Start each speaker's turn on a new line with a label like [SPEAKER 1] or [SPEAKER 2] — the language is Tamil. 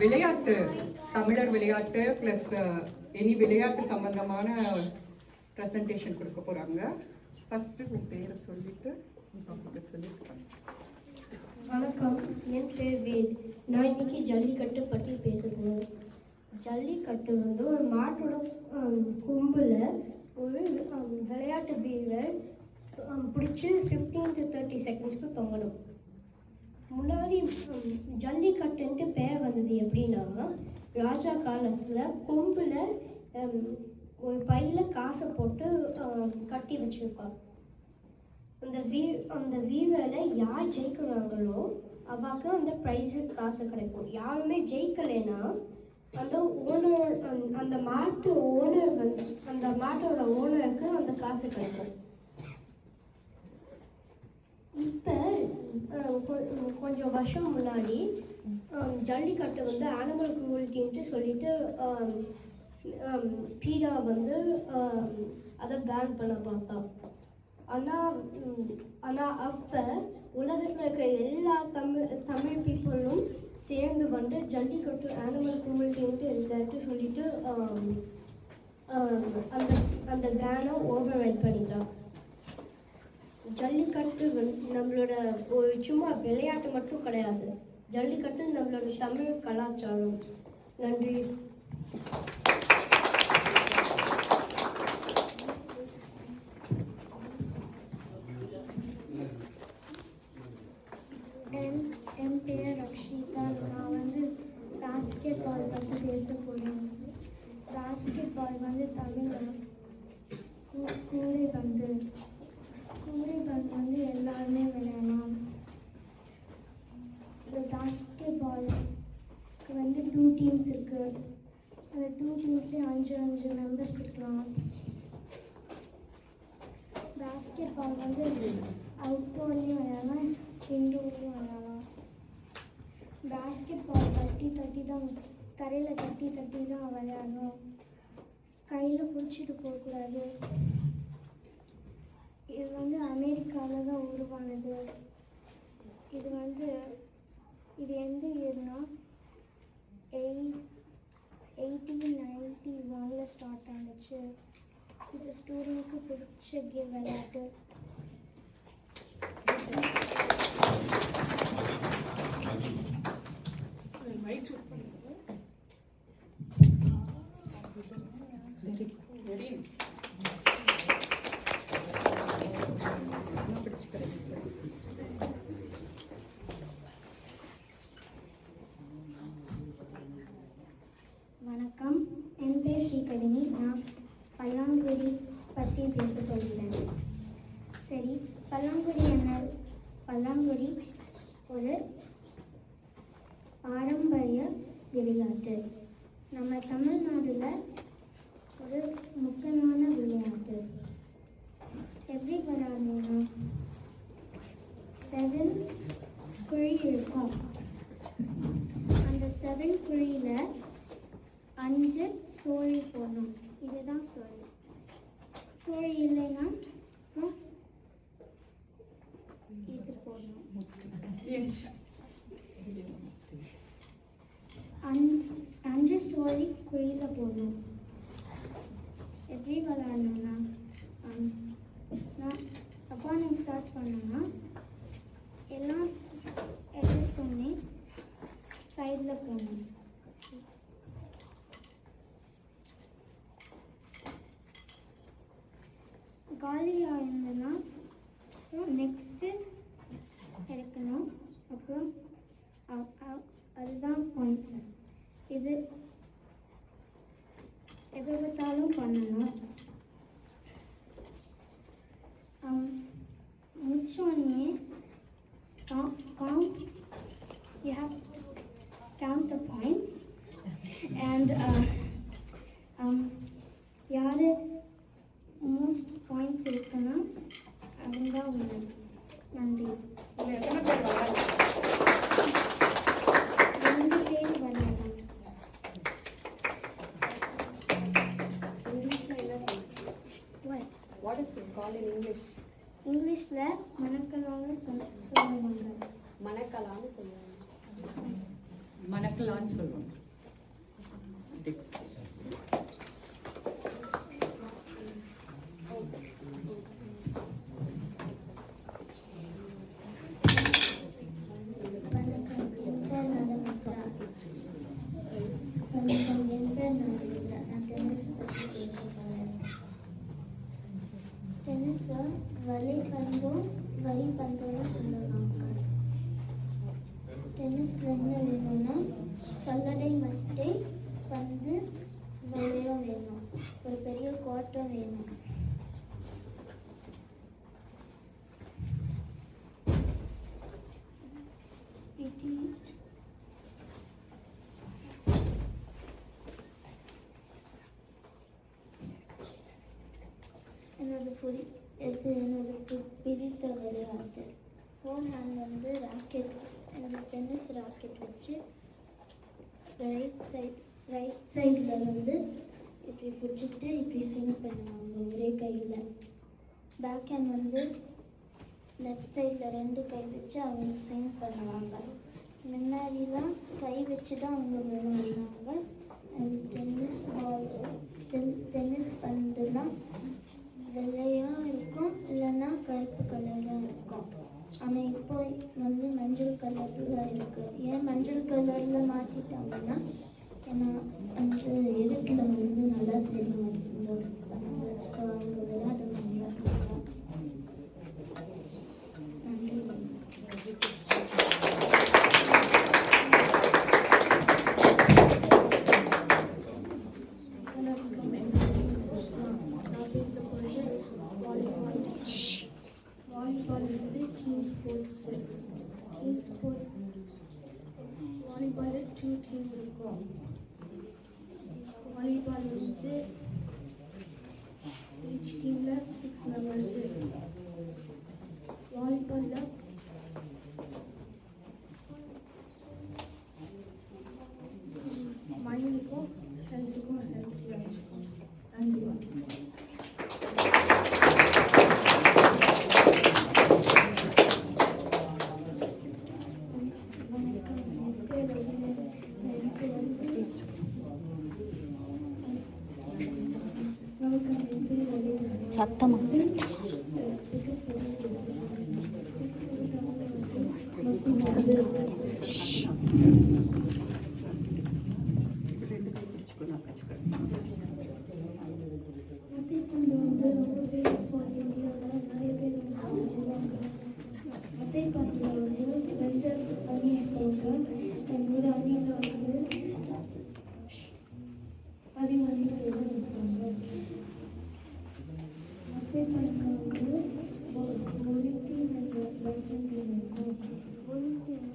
[SPEAKER 1] விளையாட்டு, தமிழர் விளையாட்டு ப்ளஸ் எனி விளையாட்டு சம்பந்தமான ப்ரெசன்டேஷன் கொடுக்க போகிறாங்க. ஃபஸ்ட்டு உன் பேரை சொல்லிட்டு சொல்லியிருக்காங்க.
[SPEAKER 2] வணக்கம், என் பேர் வேத். நான் இன்னைக்கு ஜல்லிக்கட்டு பற்றி பேச போகிறேன். ஜல்லிக்கட்டு வந்து ஒரு மாட்டோட கொம்பில் ஒரு விளையாட்டு வீரர் பிடிச்சி 15 to 30 செகண்ட்ஸ்க்கு தொங்கணும். முன்னாடி ஜல்லிக்கட்டுன்ட்டு பேர் வந்தது எப்படின்னா, ராஜா காலத்தில் கொம்பில் ஒரு பையில் காசை போட்டு கட்டி வச்சுருப்பாங்க. அந்த வீரரை யார் ஜெயிக்கிறாங்களோ அவாக்கு அந்த ப்ரைஸு காசு கிடைக்கும். யாருமே ஜெயிக்கலைன்னா அந்த ஓனர், அந்த மாட்டு ஓனர் வந்து அந்த மாட்டோட ஓனருக்கு அந்த காசு கிடைக்கும். இப்போ கொஞ்சம் வருஷம் முன்னாடி ஜல்லிக்கட்டு வந்து அனிமல் குரூவல்ட்டின்ட்டு சொல்லிட்டு பீடா வந்து அதை பேன் பண்ண பார்த்தா. ஆனால் அப்போ உலகத்தில் இருக்கிற எல்லா தமிழ் பீப்புளும் சேர்ந்து வந்து ஜல்லிக்கட்டு அனிமல் குரூவல்ட்டின்ட்டு இருக்காட்டு சொல்லிட்டு அந்த பேனை ஓவர் ரைட் பண்ணிட்டான். ஜல்லிக்கட்டு வந்து நம்மளோட ஒரு சும்மா விளையாட்டு மட்டும் கிடையாது. ஜல்லிக்கட்டு நம்மளோட தமிழ் கலாச்சாரம். நன்றி.
[SPEAKER 3] என் பேர் ரக்ஷிதா. நான் வந்து பாஸ்கெட் பால் பற்றி பேச போகிறேன். பாஸ்கெட் பால் வந்து தமிழில் கூடைப்பந்து வந்து எல்லாருமே விளையாடலாம். இந்த பாஸ்கெட் பாலுக்கு வந்து 2 டீம்ஸ் இருக்குது. அந்த 2 டீம்ஸ்லேயும் 5 மெம்பர்ஸ் இருக்கலாம். பாஸ்கெட் பால் வந்து அவுட்டோர்லேயும் விளையாடலாம், இன்டோர்லேயும் விளையாடலாம். பாஸ்கெட் பால் தட்டி தான் தரையில் தட்டி தான் விளையாடணும். கையில் பிடிச்சிட்டு போகக்கூடாது. இது வந்து அமெரிக்காவில் தான் உருவானது. இது எந்த இயர்னா 1891 ஸ்டார்ட் ஆகிடுச்சு. இது ஸ்டூடெண்ட்க்கு பிடிச்ச விளையாட்டு. வணக்கம், என் பேர் ஸ்ரீகதினி. நான் பல்லாங்குழி பற்றி பேச போகிறேன். சரி, பல்லாங்குழி என்ன? பல்லாங்குழி ஒரு பாரம்பரிய விளையாட்டு. நம்ம தமிழ்நாட்டில் ஒரு முக்கியமான விளையாட்டு. எப்படி விளையாடணும்னா 7 குழி இருக்கும். அந்த 7 குழியில் 5 சோழி போடணும். இதுதான் சோழி. சோழி இல்லைன்னா இது போடணும். 5 சோழி குழியில் போடணும். எப்படி விளையாடணும்னா, நான் அப்பார்ட்மெண்ட் ஸ்டார்ட் பண்ணேன்னா எல்லாம் எடுத்தோடனே சைடில் போகணும். காலியாக இருந்ததுன்னா நெக்ஸ்ட்டு எடுக்கணும். அப்புறம் அதுதான் பாயிண்ட்ஸ். இது எதை பார்த்தாலும் பண்ணணும். முடிச்சோடனே count. You have to count the points and யார் மோஸ்ட் பாயிண்ட்ஸ் இருக்குன்னா அவங்க தான் உண்டு. நன்றி. 2 பேர் விளையாடலாம்.
[SPEAKER 4] What is it called in English?
[SPEAKER 3] இங்கிலீஷில் மணக்கலான்னு சொல்லுவாங்க.
[SPEAKER 4] மணக்கலான்னு சொல்லுவாங்க.
[SPEAKER 1] மணக்கலான்னு சொல்லுவாங்க. அப்படி.
[SPEAKER 3] வணக்கம், என் பேர் நலமித்ரா. வணக்கம், என் பேர் நலமித்ரா. நான் டென்னிஸ் பற்றி பேச போகிறேன். டென்னிஸை வழிபந்துன்னு சொல்லுவாங்க. டென்னிஸில் என்ன வேணும்னா சல்லடை மட்டை பந்து வலையும் வேணும், ஒரு பெரிய கோட்டும் வேணும். என்னோட பிடித்த விளையாட்டு ஃபோன் ஹேண்ட் வந்து ராக்கெட், என்னோட டென்னிஸ் ராக்கெட் வச்சு ரைட் சைடில் வந்து இப்படி பிடிச்சிட்டு இப்படி ஸ்விங் பண்ணுவாங்க ஒரே கையில். பேக் ஹேண்ட் வந்து லெஃப்ட் சைடில் 2 கை வச்சு அவங்க ஸ்விங் பண்ணுவாங்க. முன்னாடிலாம் கை வச்சு தான் அவங்க விளையாடுவாங்க. டென்னிஸ் பந்துலாம் வெள்ளையாக இருக்கும், இல்லைன்னா கருப்பு கலராக இருக்கும். ஆனால் இப்போ வந்து மஞ்சள் கலரில் இருக்குது. ஏன் மஞ்சள் கலரில் மாற்றிட்டாங்கன்னா, ஏன்னா அந்த இருட்டில் வந்து நல்லா தெரியும் இந்த பந்து. ஸோ அவங்க விளையாடுவாங்க. நன்றி. வாலிபால் வந்து டீம் ஸ்போர்ட்ஸு. வாலிபாலில் 2 டீம் இருக்கும். வாலிபால் வந்து ஈச் டீமில் 6 மெம்பர்ஸு. வாலிபாலில் மைண்டுக்கும் ஹெல்த்துக்கும் ஹெல்த்தியாக இருக்கும். நன்றி.
[SPEAKER 4] சத்தமா
[SPEAKER 3] மட்டைப்பந்து வந்து ரொம்ப ஃபேமஸ் ஃபார் இந்தியாவில். நிறைய பேர் வந்து சொல்லுவாங்க. மட்டைப்பந்தில் வந்து 2 அணி இருப்பாங்க. ஒரு அணியில் வந்து 10 பேர் இருப்பாங்க. மட்டைப்பந்தில் வந்து ஒரு டீம் லட்சம் பேர் இருக்கும். ஒரு டீம்